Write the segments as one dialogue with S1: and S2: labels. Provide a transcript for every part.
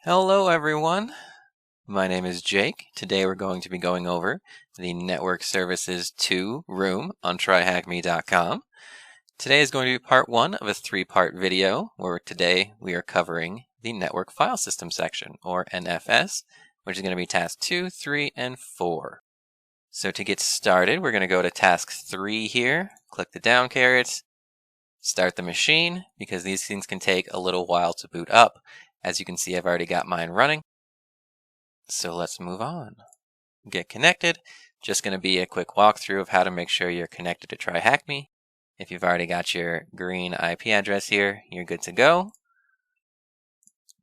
S1: Hello everyone, my name is Jake. Today we're going to be going over the Network Services 2 room on TryHackMe.com. Today is going to be part 1 of a 3-part video where today we are covering the Network File System section, or NFS, which is going to be task 2, 3, and 4. So to get started, we're going to go to task 3 here, click the down caret, start the machine, because these things can take a little while to boot up. As you can see, I've already got mine running. So let's move on. Get connected. Just going to be a quick walkthrough of how to make sure you're connected to TryHackMe. If you've already got your green IP address here, you're good to go.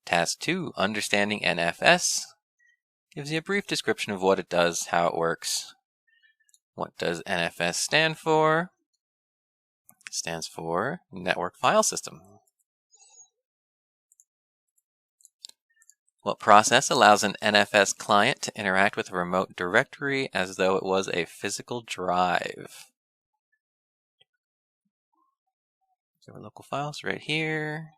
S1: Task 2, Understanding NFS. Gives you a brief description of what it does, how it works. What does NFS stand for? It stands for Network File System. What process allows an NFS client to interact with a remote directory as though it was a physical drive? Server local files right here.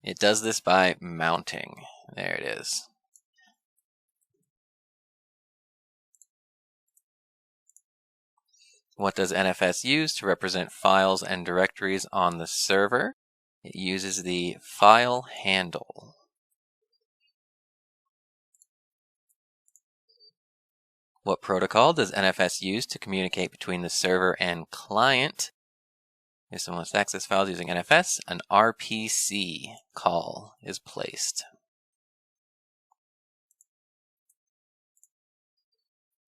S1: It does this by mounting. There it is. What does NFS use to represent files and directories on the server? It uses the file handle. What protocol does NFS use to communicate between the server and client? If someone wants to access files using NFS, an RPC call is placed.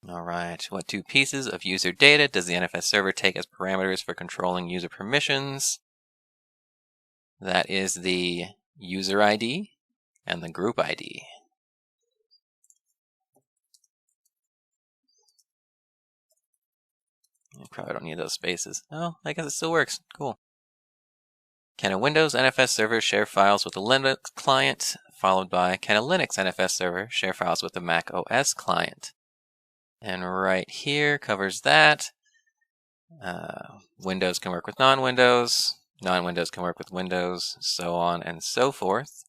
S1: All right, what 2 pieces of user data does the NFS server take as parameters for controlling user permissions? That is the user ID and the group ID. I probably don't need those spaces. Oh, I guess it still works. Cool. Can a Windows NFS server share files with a Linux client? Followed by, can a Linux NFS server share files with a Mac OS client? And right here covers that. Windows can work with non-Windows. Non-Windows can work with Windows, so on and so forth.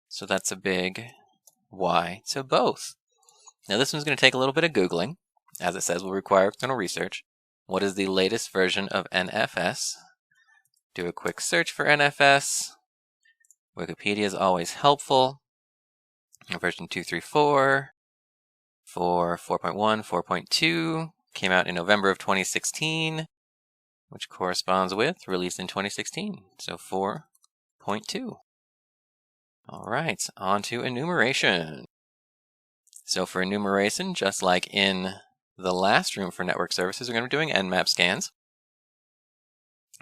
S1: So that's a big why to both. Now this one's going to take a little bit of Googling. As it says, will require external research. What is the latest version of NFS? Do a quick search for NFS. Wikipedia is always helpful. Version 2.3.4 for 4.1, 4.2 came out in November of 2016, which corresponds with released in 2016, so 4.2. All right, on to enumeration. So for enumeration, just like in the last room for network services, we're going to be doing Nmap scans.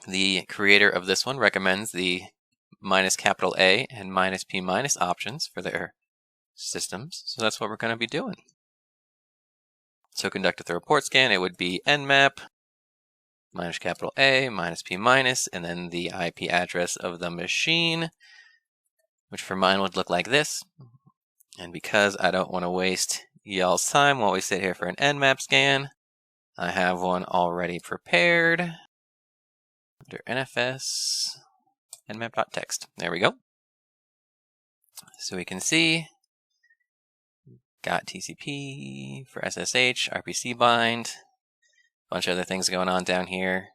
S1: The creator of this one recommends the -A and -P- options for their systems, so that's what we're going to be doing. So conduct a thorough port scan. It would be Nmap, -A, -P-, and then the IP address of the machine, which for mine would look like this. And because I don't want to waste y'all's time while we sit here for an Nmap scan, I have one already prepared under NFS, nmap.txt. There we go. So we can see, got TCP for SSH, RPC bind, a bunch of other things going on down here.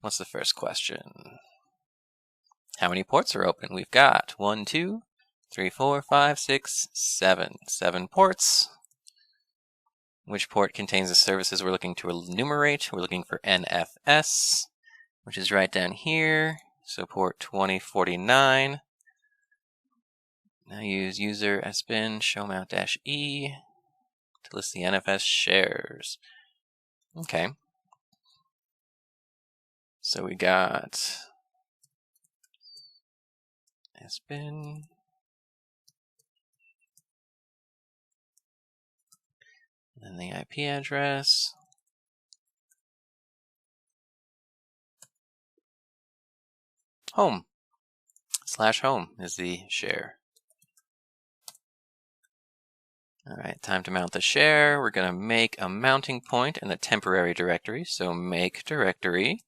S1: What's the first question? How many ports are open? We've got 1, 2, 3, 4, 5, 6, 7. 7 ports. Which port contains the services we're looking to enumerate? We're looking for NFS, which is right down here. So port 2049. Now use user sbin showmount-e to list the NFS shares. Okay. So we got sbin. And then the IP address. Home. /home is the share. All right, time to mount the share. We're going to make a mounting point in the temporary directory. So make directory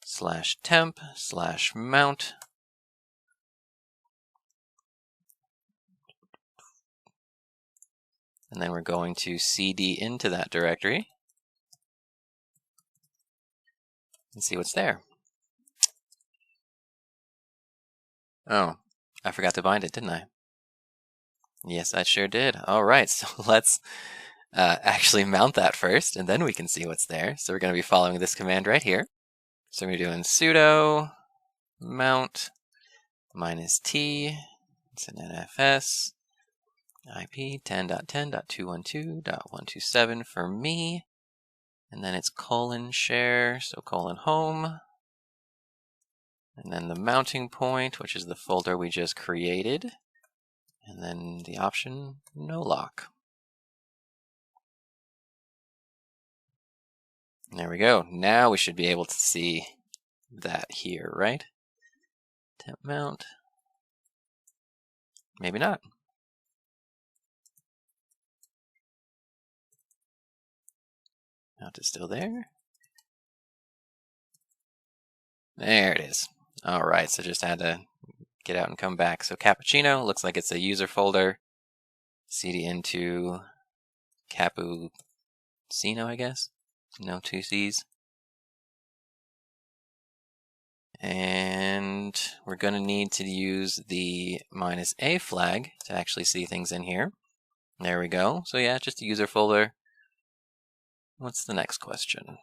S1: /temp/mount And then we're going to cd into that directory and see what's there. Oh, I forgot to bind it, didn't I? Yes, I sure did. All right, so let's actually mount that first, and then we can see what's there. So we're going to be following this command right here. So we're doing sudo mount -t, it's an NFS, IP 10.10.212.127 for me, and then it's :share, so :home, and then the mounting point, which is the folder we just created, and then the option no lock. There we go. Now we should be able to see that here, right? Temp mount. Maybe not. Mount is still there. There it is. All right, so just had to get out and come back. So cappuccino looks like it's a user folder. cd into cappuccino, I guess. No 2 C's. And we're going to need to use the -a flag to actually see things in here. There we go. So yeah, just a user folder. What's the next question?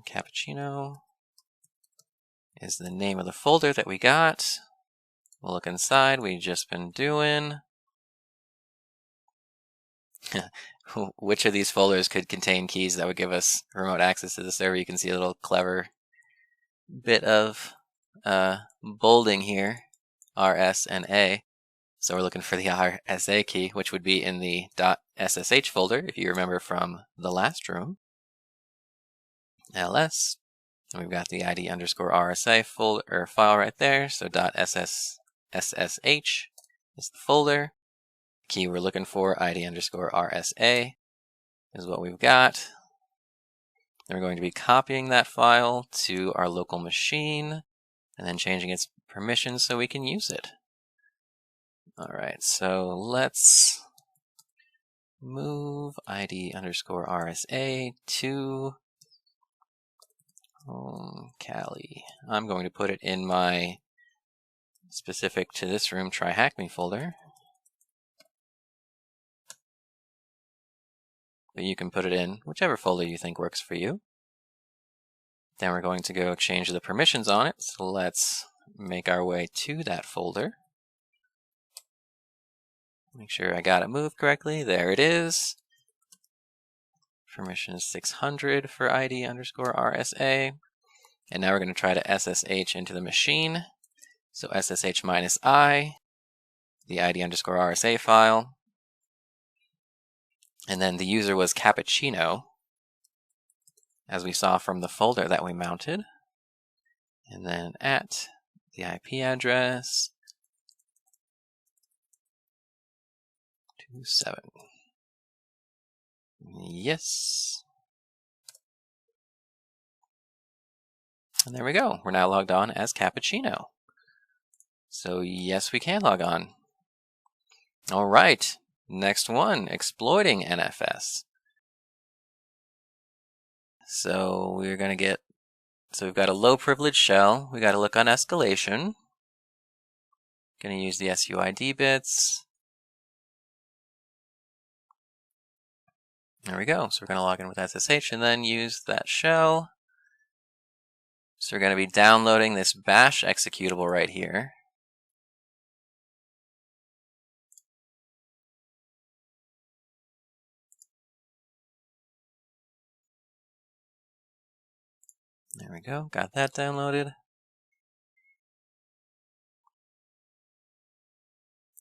S1: Cappuccino is the name of the folder that we got. We'll look inside. We've just been doing. Which of these folders could contain keys that would give us remote access to the server? You can see a little clever bit of bolding here, RS and A. So we're looking for the RSA key, which would be in the .ssh folder, if you remember from the last room. ls, and we've got the ID_RSA folder or file right there. So .ssh is the folder. Key we're looking for, ID_RSA, is what we've got. And we're going to be copying that file to our local machine and then changing its permissions so we can use it. All right, so let's move ID_RSA to Cali. I'm going to put it in my specific to this room TryHackMe folder. But you can put it in whichever folder you think works for you. Then we're going to go change the permissions on it. So let's make our way to that folder. Make sure I got it moved correctly. There it is. Permission is 600 for ID_RSA. And now we're going to try to SSH into the machine. So SSH -I, the ID_RSA file. And then the user was cappuccino, as we saw from the folder that we mounted. And then at the IP address 27. Yes. And there we go. We're now logged on as cappuccino. So yes, we can log on. All right. Next one, exploiting NFS. So we're going to get, so we've got a low privilege shell. We got to look on escalation. Going to use the SUID bits. There we go. So we're going to log in with SSH and then use that shell. So we're going to be downloading this bash executable right here. There we go. Got that downloaded.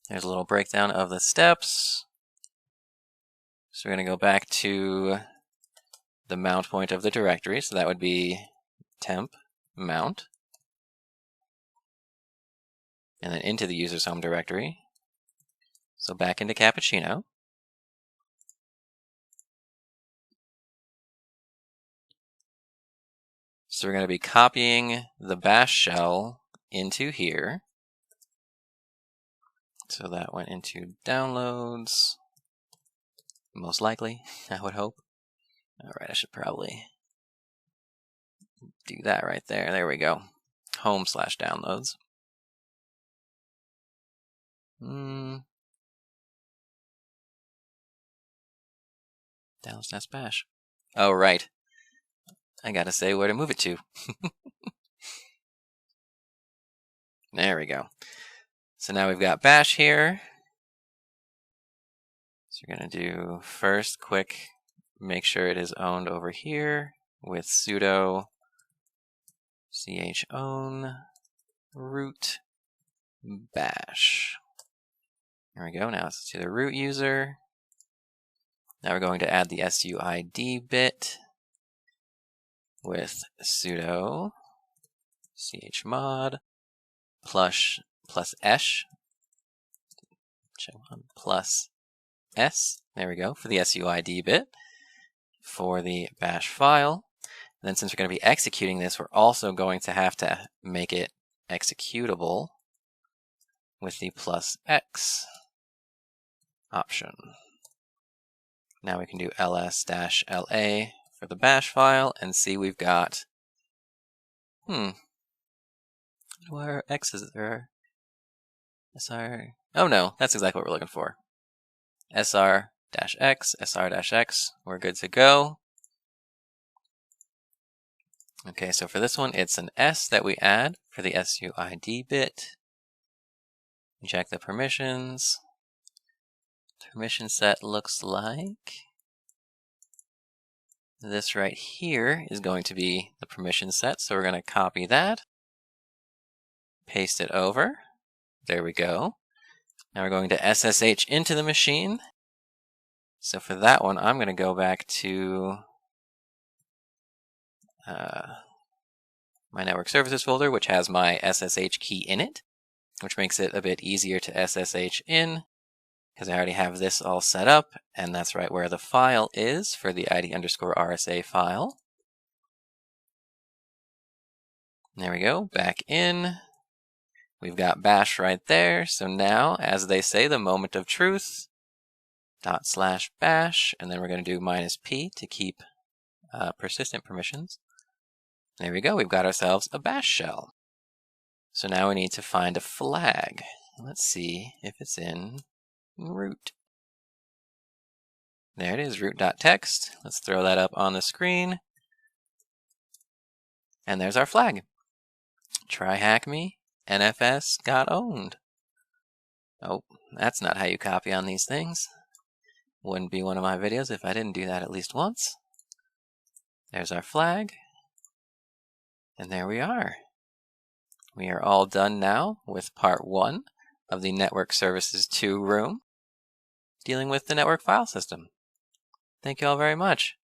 S1: There's a little breakdown of the steps. So we're going to go back to the mount point of the directory. So that would be temp mount. And then into the user's home directory. So back into cappuccino. So we're going to be copying the bash shell into here. So that went into downloads, most likely, I would hope. All right, I should probably do that right there. There we go. Home/downloads. Downloads.bash. Oh, right. I gotta say where to move it to. There we go. So now we've got bash here. So you're gonna do first quick, make sure it is owned over here with sudo chown root bash. There we go. Now it's to the root user. Now we're going to add the SUID bit with sudo chmod plus esh plus s. There we go, for the SUID bit for the bash file. And then since we're going to be executing this, we're also going to have to make it executable with the +x option. Now we can do ls-la for the bash file and see we've got, where x is there? sr, oh no, that's exactly what we're looking for. sr-x, sr-x, we're good to go. Okay, so for this one, it's an S that we add for the SUID bit. Check the permissions. Permission set looks like this right here is going to be the permission set, so we're going to copy that, paste it over. There we go. Now we're going to SSH into the machine. So for that one, I'm going to go back to my network services folder, which has my SSH key in it, which makes it a bit easier to SSH in because I already have this all set up, and that's right where the file is for the ID_RSA file. There we go, back in. We've got bash right there. So now, as they say, the moment of truth, /bash, and then we're going to do -p to keep persistent permissions. There we go, we've got ourselves a bash shell. So now we need to find a flag. Let's see if it's in root. There it is, root.txt. Let's throw that up on the screen. And there's our flag. TryHackMe NFS got owned. Oh, that's not how you copy on these things. Wouldn't be one of my videos if I didn't do that at least once. There's our flag. And there we are. We are all done now with part 1 of the Network Services 2 room, dealing with the network file system. Thank you all very much.